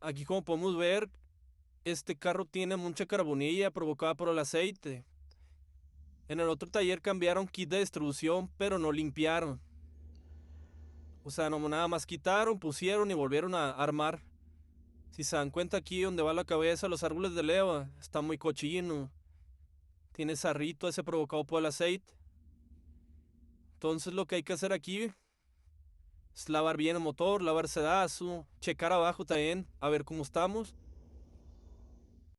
Aquí como podemos ver, este carro tiene mucha carbonilla provocada por el aceite. En el otro taller cambiaron kit de distribución, pero no limpiaron. O sea, no nada más quitaron, pusieron y volvieron a armar. Si se dan cuenta aquí donde va la cabeza, los árboles de leva, está muy cochino. Tiene sarrito ese provocado por el aceite. Entonces lo que hay que hacer aquí es lavar bien el motor, lavar sedazo, checar abajo también, a ver cómo estamos.